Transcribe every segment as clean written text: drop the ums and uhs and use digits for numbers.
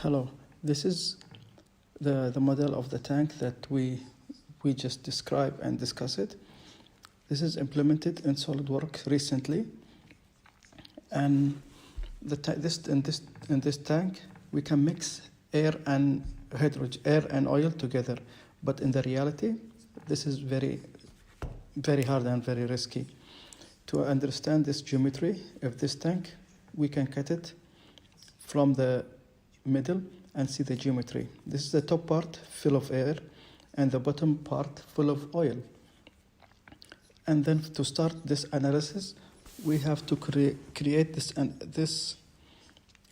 Hello, this is the model of the tank that we just described and discussed it. This is implemented in SolidWorks recently, and in this tank we can mix air and oil together, but in the reality this is very hard and very risky. To understand this geometry of this tank, we can cut it from the middle and see the geometry. This is the top part full of air and the bottom part full of oil. And then to start this analysis, we have to create this and this.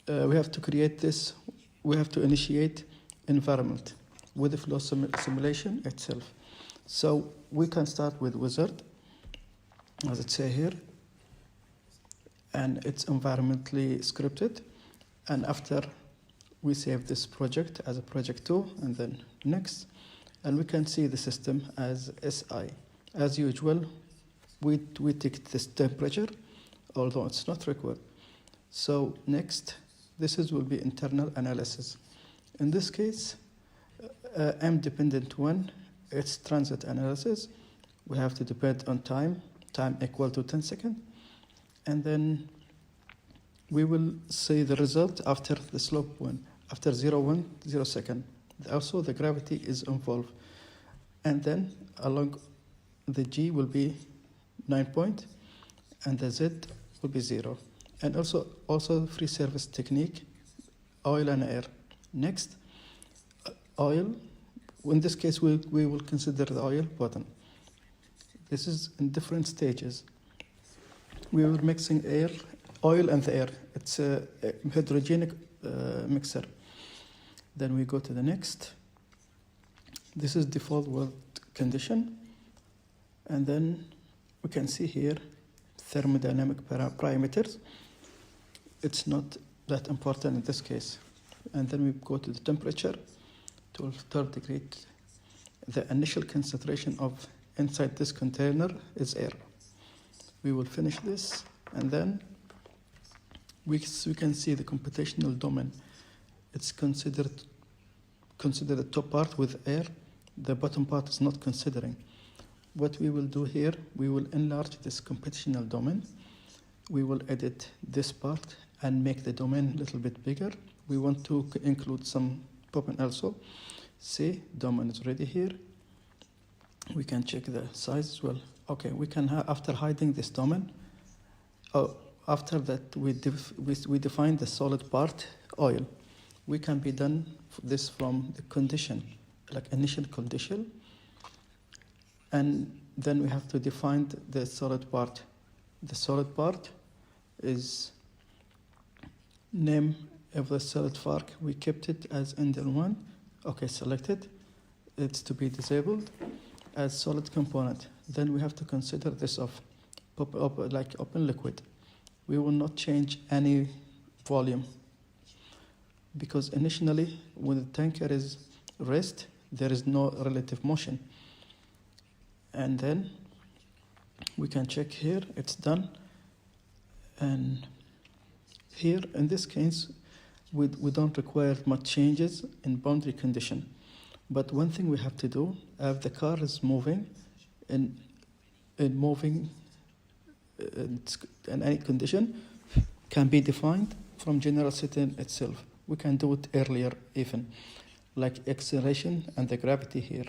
We have to initiate environment with the flow simulation itself. So we can start with wizard, as it says here, and it's environmentally scripted. And after we save this project as a project 2, and then next, and we can see the system as SI. As usual, we take this temperature, although it's not required. So next, will be internal analysis. In this case, M-dependent one, it's transit analysis. We have to depend on time equal to 10 seconds, and then we will see the result after the slope 1, after 0, 0 second. Also, the gravity is involved. And then along the G will be 9 point, and the Z will be 0. And also free service technique, oil and air. Next, oil. In this case, we will consider the oil bottom. This is in different stages. We were mixing oil and the air. It's a heterogenic mixer. Then we go to the next. This is default world condition. And then we can see here thermodynamic parameters. It's not that important in this case. And then we go to the temperature, 12 degrees. The initial concentration of inside this container is air. We will finish this, and then we can see the computational domain. It's considered the top part with air. The bottom part is not considering. What we will do here, we will enlarge this computational domain. We will edit this part and make the domain a little bit bigger. We want to include some pop-in also. See, domain is already here. We can check the size as well. Okay, we can after hiding this domain. After that, we define the solid part, oil. We can be done this from the condition, like initial condition. And then we have to define the solid part. The solid part is name of the solid part. We kept it as Ender 1. Okay, selected. It's to be disabled as solid component. Then we have to consider this like open liquid. We will not change any volume, because initially when the tanker is rest, there is no relative motion. And then we can check here, it's done. And here in this case, we don't require much changes in boundary condition. But one thing we have to do, if the car is moving in any condition, can be defined from general setting itself. We can do it earlier even, like acceleration and the gravity here.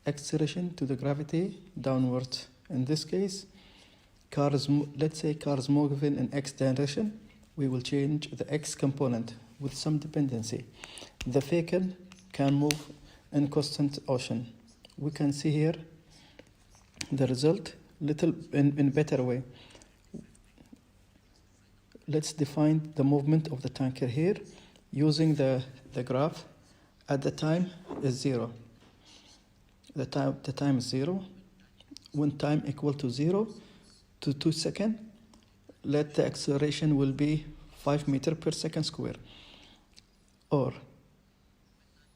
Acceleration to the gravity downwards. In this case, let's say car is moving in X direction. We will change the X component with some dependency. The vehicle can move in constant ocean. We can see here the result in better way. Let's define the movement of the tanker here using the graph. At the time is 0. The time is 0. When time equal to 0 to 2 seconds, let the acceleration will be 5 meters per second square. Or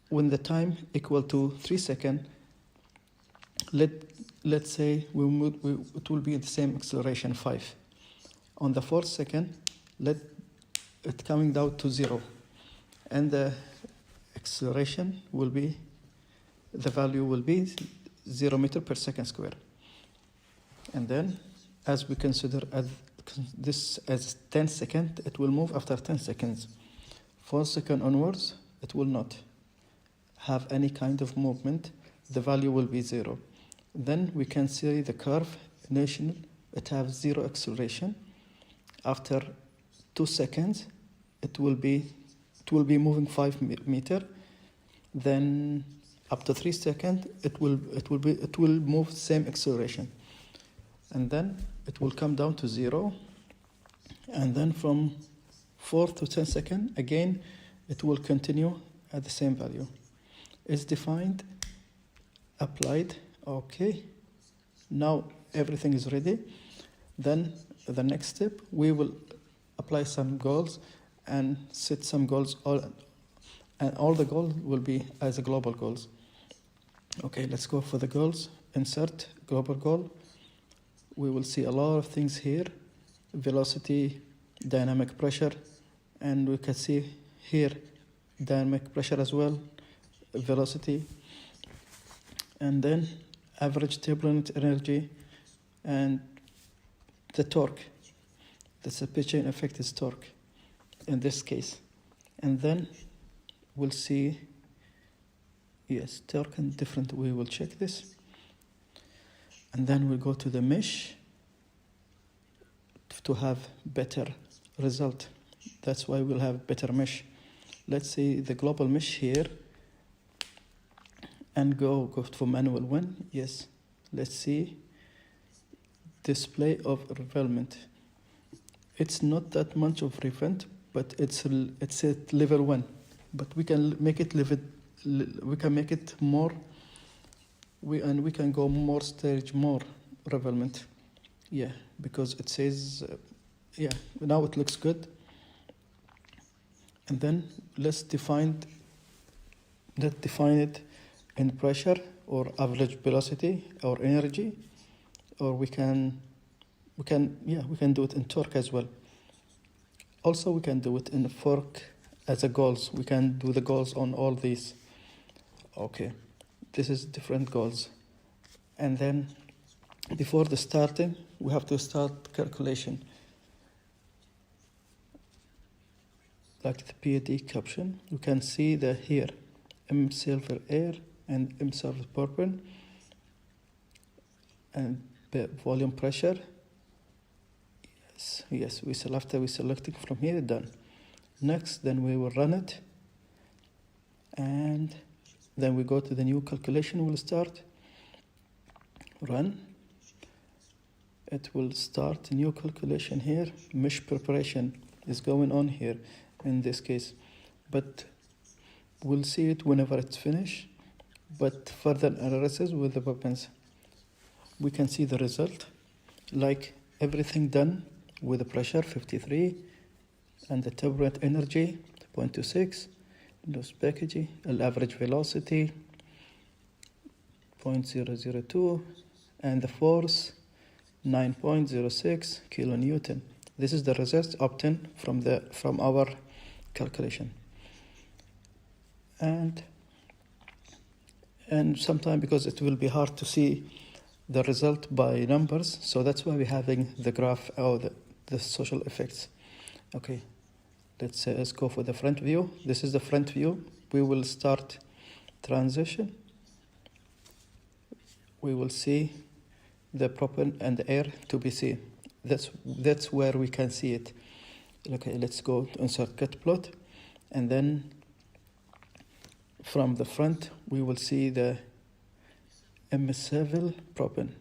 when the time equal to 3 seconds, let's say it will be the same acceleration, 5. On the 4th second, let it coming down to 0. and the acceleration will be, the value will be 0 meter per second square. And then, as we consider this as 10 seconds, it will move after 10 seconds. 4 seconds onwards, it will not have any kind of movement. The value will be 0. Then we can see the curve initially, it has 0 acceleration. After 2 seconds, it will be moving 5 meter. Then up to 3 seconds, it will move same acceleration, and then it will come down to 0. And then from 4 to 10 seconds, again, it will continue at the same value. It's defined, applied. Okay, now everything is ready. Then the next step, we will apply some goals and set some goals, and all the goals will be as a global goals. Okay, let's go for the goals. Insert global goal. We will see a lot of things here: velocity, dynamic pressure, and we can see here dynamic pressure as well, velocity, and then average turbulent energy and the torque. The supply chain effect is torque in this case. And then we'll see, yes, torque and different, we will check this. And then we'll go to the mesh to have better result. That's why we'll have better mesh. Let's see the global mesh here and go for manual one. Yes, let's see display of revealment. It's not that much of event, but it's at level 1. But we can make it more. We can go more stage, more revealment. Yeah, because it says, yeah, now it looks good. And then let's define it in pressure or average velocity or energy, or we can do it in torque as well. Also, we can do it in fork as a goals. We can do the goals on all these. Okay, this is different goals. And then before the starting, we have to start calculation. Like the PAD caption, you can see that here, M silver air and M silver propane, and volume pressure. Yes, after we selecting from here, done. Next, then we will run it, and then we go to the new calculation. We'll start. Run. It will start a new calculation here. Mesh preparation is going on here in this case, but we'll see it whenever it's finished. But further analysis with the weapons, we can see the result, like everything done with the pressure 53 and the turbulent energy 0.26, loose packaging, average velocity 0.002, and the force 9.06 kilonewton. This is the result obtained from our calculation. And sometimes, because it will be hard to see the result by numbers, so that's why we're having the graph or the social effects. Okay, let's go for the front view. This is the front view. We will start transition. We will see the propane and the air to be seen. That's where we can see it. Okay, let's go to insert cut plot, and then from the front we will see the M7 propane.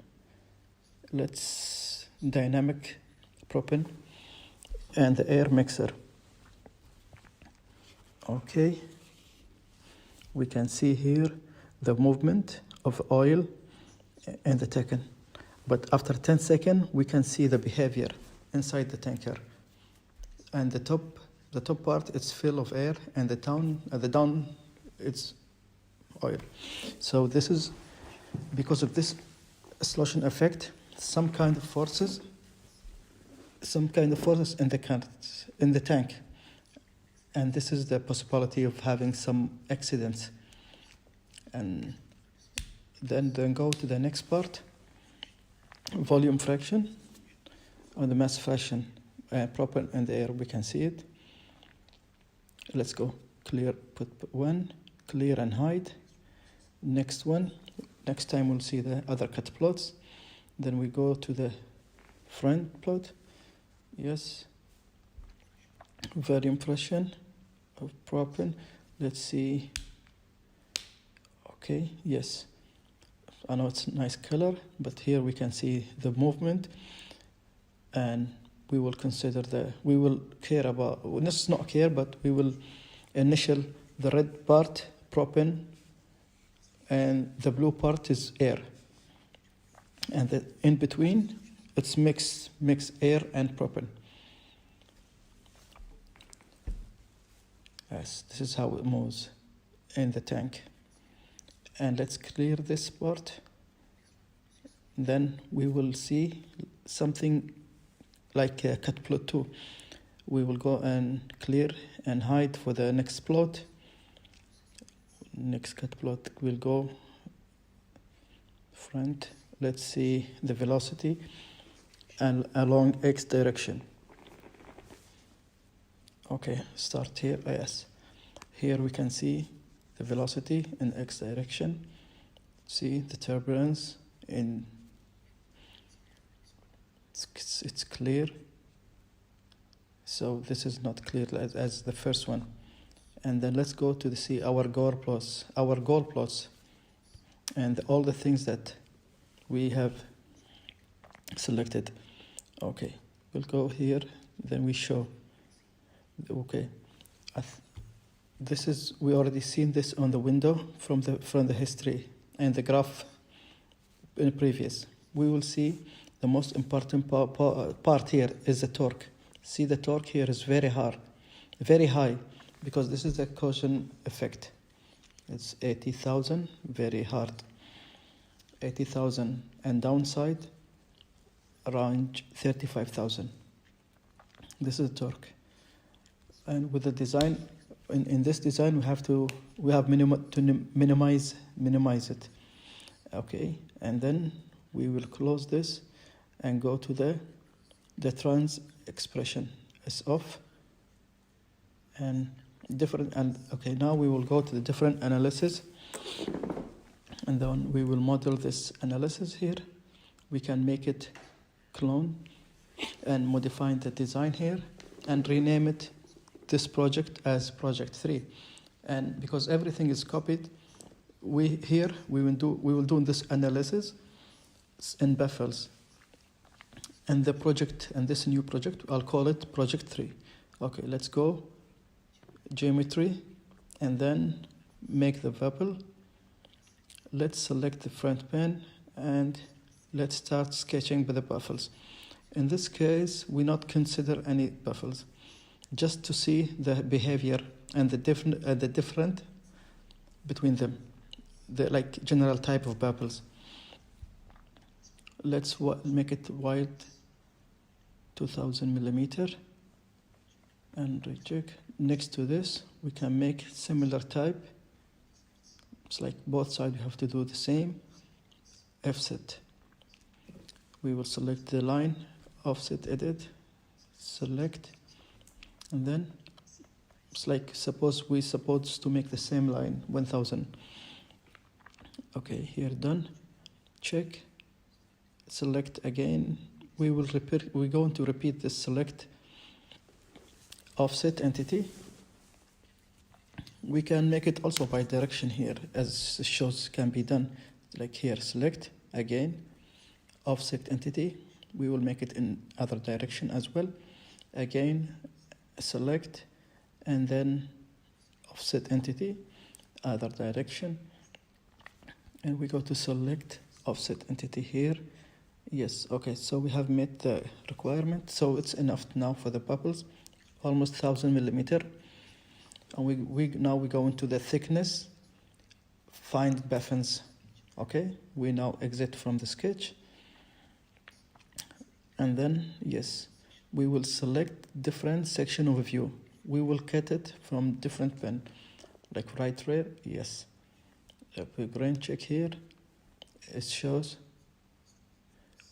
Let's dynamic propane and the air mixer. Okay, we can see here the movement of oil and the tanker, but after 10 seconds we can see the behavior inside the tanker, and the top part is full of air, and the down it's oil. So this is because of this sloshing effect, some kind of forces in the tank, And this is the possibility of having some accidents. And then go to the next part, volume fraction, or the mass fraction, proper in the air, we can see it. Let's go clear, put 1, clear and hide. Next one, next time we'll see the other cut plots. Then we go to the front plot, yes. Volume fraction of propane, let's see, okay, yes. I know it's a nice color, but here we can see the movement, and we will consider we will care about, well, this is not care, but we will initial the red part, propane, and the blue part is air. And the in between, it's mix air and propane. Yes, this is how it moves in the tank. And let's clear this part. Then we will see something like a cut plot 2. We will go and clear and hide for the next plot. Next cut plot will go front. Let's see the velocity and along X direction. Okay, start here, yes. Here we can see the velocity in X direction. See the turbulence in, it's clear. So this is not clear as the first one. And then let's go to see our goal plots, and all the things that we have selected. Okay, we'll go here, then we show. Okay, this is, we already seen this on the window from the history and the graph in previous. We will see the most important part here is the torque. See, the torque here is very high, because this is the caution effect. It's 80,000, very hard. 80,000, and downside around 35,000. This is the torque. And with the design, in this design, we have minimize it. Okay, and then we will close this and go to the trans expression is off and different. And okay, now we will go to the different analysis, and then we will model this analysis here. We can make it clone and modify the design here and rename it this project as project 3. And because everything is copied, we will do this analysis in baffles. And the project, and this new project, I'll call it project 3. Okay, let's go geometry and then make the baffle. Let's select the front pen and let's start sketching with the baffles. In this case, we not consider any baffles, just to see the behavior and the different between them, the like general type of baffles. Let's make it wide 2000 millimeter and recheck. Next to this, we can make similar type. It's like both sides, we have to do the same. Offset. We will select the line, offset, edit, select, and then it's like suppose we supposed to make the same line 1000. Okay, here done. Check. Select again. We're going to repeat this select offset entity. We can make it also by direction here, as shows can be done. Like here, select again, offset entity. We will make it in other direction as well. Again, select, and then offset entity, other direction. And we go to select offset entity here. Yes, okay, so we have met the requirement. So it's enough now for the bubbles, almost 1000 millimeter. And now we go into the thickness, find baffins. Okay, we now exit from the sketch. And then, yes, we will select different section of view. we will cut it from different pen, like right here, yes. If we grain check here, it shows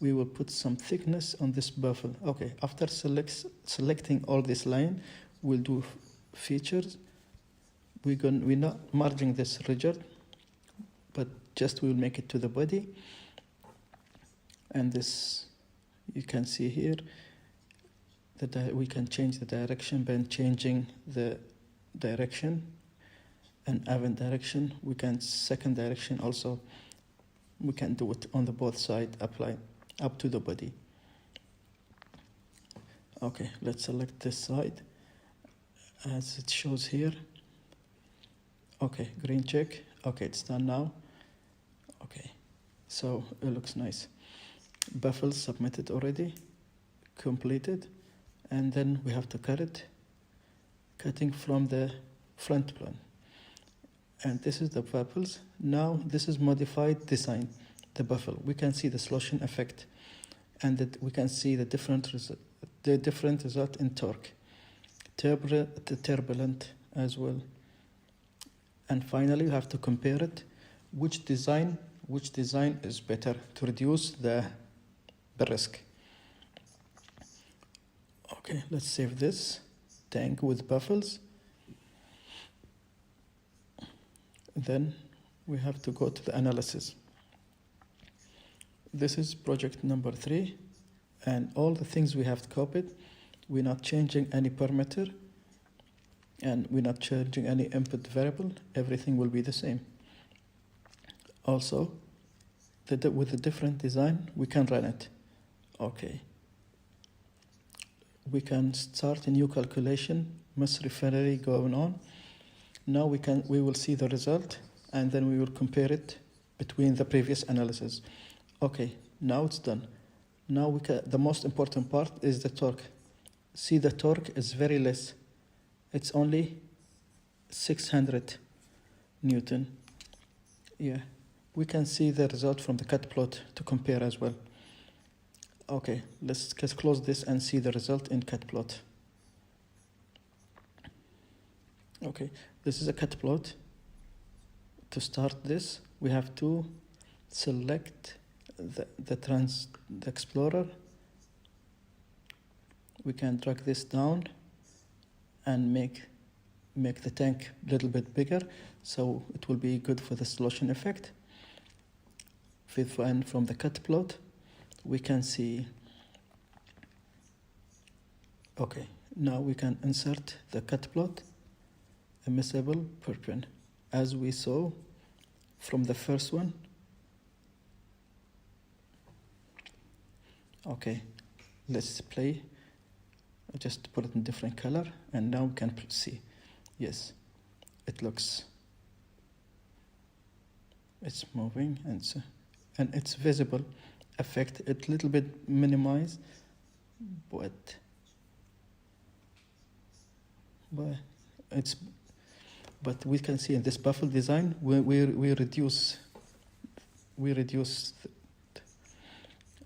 we will put some thickness on this baffle. Okay, after selecting all this line, we'll do features. We're not merging this rigid, but just we'll make it to the body. And this, you can see here that we can change the direction by changing the direction, and even direction. We can second direction also. We can do it on the both side, apply up to the body. Okay, let's select this side as it shows here. Okay, green check. Okay, it's done now. Okay, so it looks nice. Baffle submitted already, completed, and then we have to cut it, cutting from the front plan. And this is the baffles. Now this is modified design, the baffle. We can see the solution effect, and that we can see the different result in torque, turbulent as well. And finally, we have to compare it. Which design is better to reduce the risk? Okay, let's save this tank with baffles. Then we have to go to the analysis. This is project number 3, and all the things we have copied, we're not changing any parameter, and we're not changing any input variable. Everything will be the same. Also, with a different design, we can run it. Okay. We can start a new calculation, mass refinery going on. Now we will see the result, and then we will compare it between the previous analysis. Okay, now it's done. Now the most important part is the torque. See, the torque is very less. It's only 600 Newton. Yeah, we can see the result from the cut plot to compare as well. Okay, let's close this and see the result in cut plot. Okay, this is a cut plot. To start this, we have to select the Explorer. We can drag this down and make the tank a little bit bigger, so it will be good for the solution effect. And from the cut plot, we can see. Okay, now we can insert the cut plot, immiscible per pin, as we saw from the first one. Okay, let's play. I just put it in different color, and now we can see. Yes, it looks. It's moving, and it's visible. Effect it little bit minimize, but we can see in this baffle design we reduce.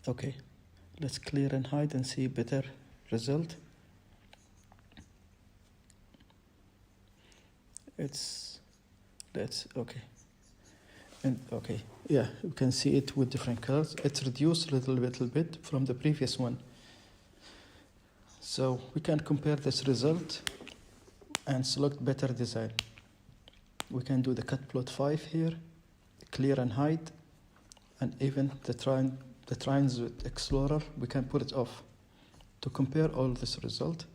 Okay, let's clear and hide and see better result. Okay. And okay, yeah, you can see it with different colors. It's reduced a little bit from the previous one. So we can compare this result and select better design. We can do the cut plot 5 here, clear and hide, and even the Transit Explorer, we can put it off to compare all this result.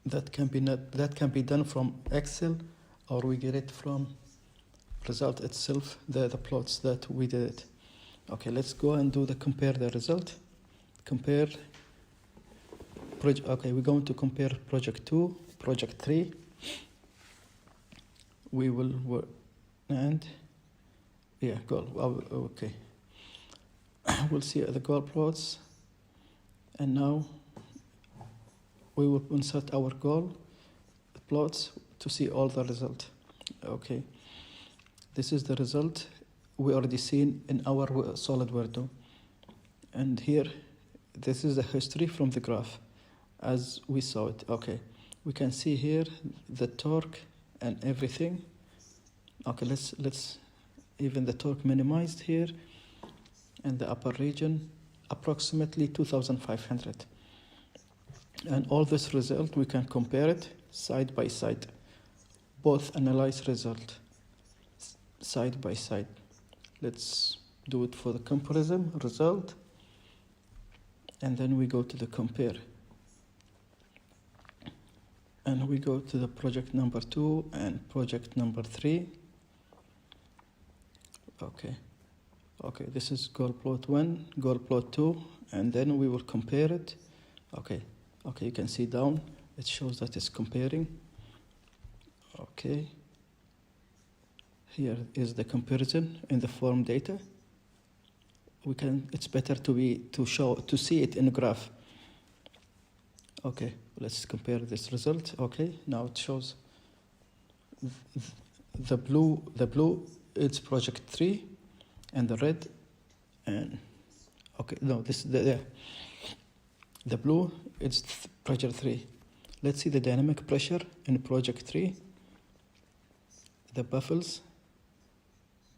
That can be done from Excel, or we get it from result itself, the plots that we did it. Okay, let's go and do compare the result. Okay, we're going to compare project 2, project 3. We will work, and yeah, goal. Okay, we'll see the goal plots, and now we will insert our goal plots to see all the result. Okay, this is the result we already seen in our SolidWorks, and here this is the history from the graph. as we saw it. Okay, we can see here the torque and everything. Okay, let's even the torque minimized here, and the upper region approximately 2500. And all this result, we can compare it side by side, both analyze result side by side. Let's do it for the comparison result, and then we go to the compare, and we go to the project number 2 and project number 3. Okay, this is goal plot 1, goal plot 2, and then we will compare it. Okay, you can see down, it shows that it's comparing. Okay, here is the comparison in the form data. It's better to see it in a graph. Okay, let's compare this result. Okay, now it shows the blue it's project 3, and the red, and okay, no, this the blue it's project 3. Let's see the dynamic pressure in project 3. The baffles,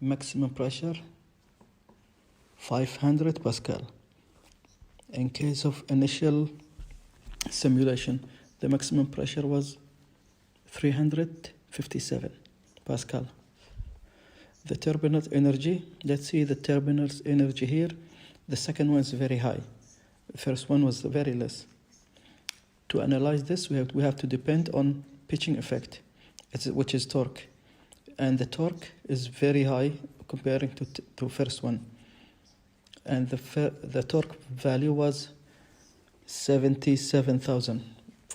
maximum pressure 500 Pascal. In case of initial simulation, the maximum pressure was 357 Pascal. The turbinate energy, let's see the turbinate's energy here. The second one is very high. The first one was very less. To analyze this, we have to depend on pitching effect, which is torque. And the torque is very high comparing to first one. And the torque value was 77,000,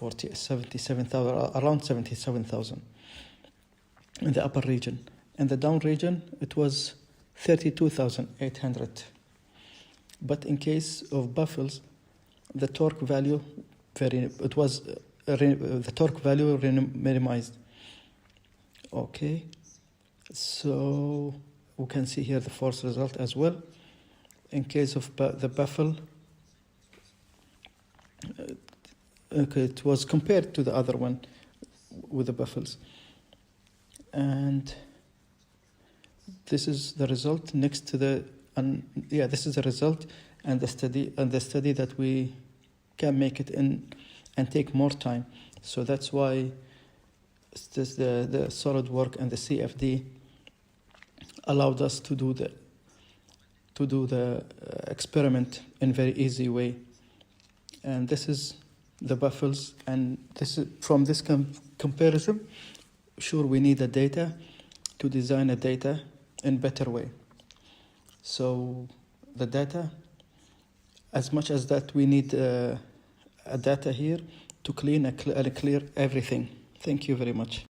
around 77,000 in the upper region. In the down region, it was 32,800. But in case of baffles, the torque value minimized. Okay, so we can see here the force result as well. In case of the baffle, okay, it was compared to the other one with the baffles, and this is the result next to the this is the result and the study that we can make it in and take more time. So that's why the SolidWorks and the CFD allowed us to do the experiment in very easy way. And this is the baffles, and this is from this comparison. Sure, we need the data to design a data in better way. So the data, as much as that we need a data here to clear everything. Thank you very much.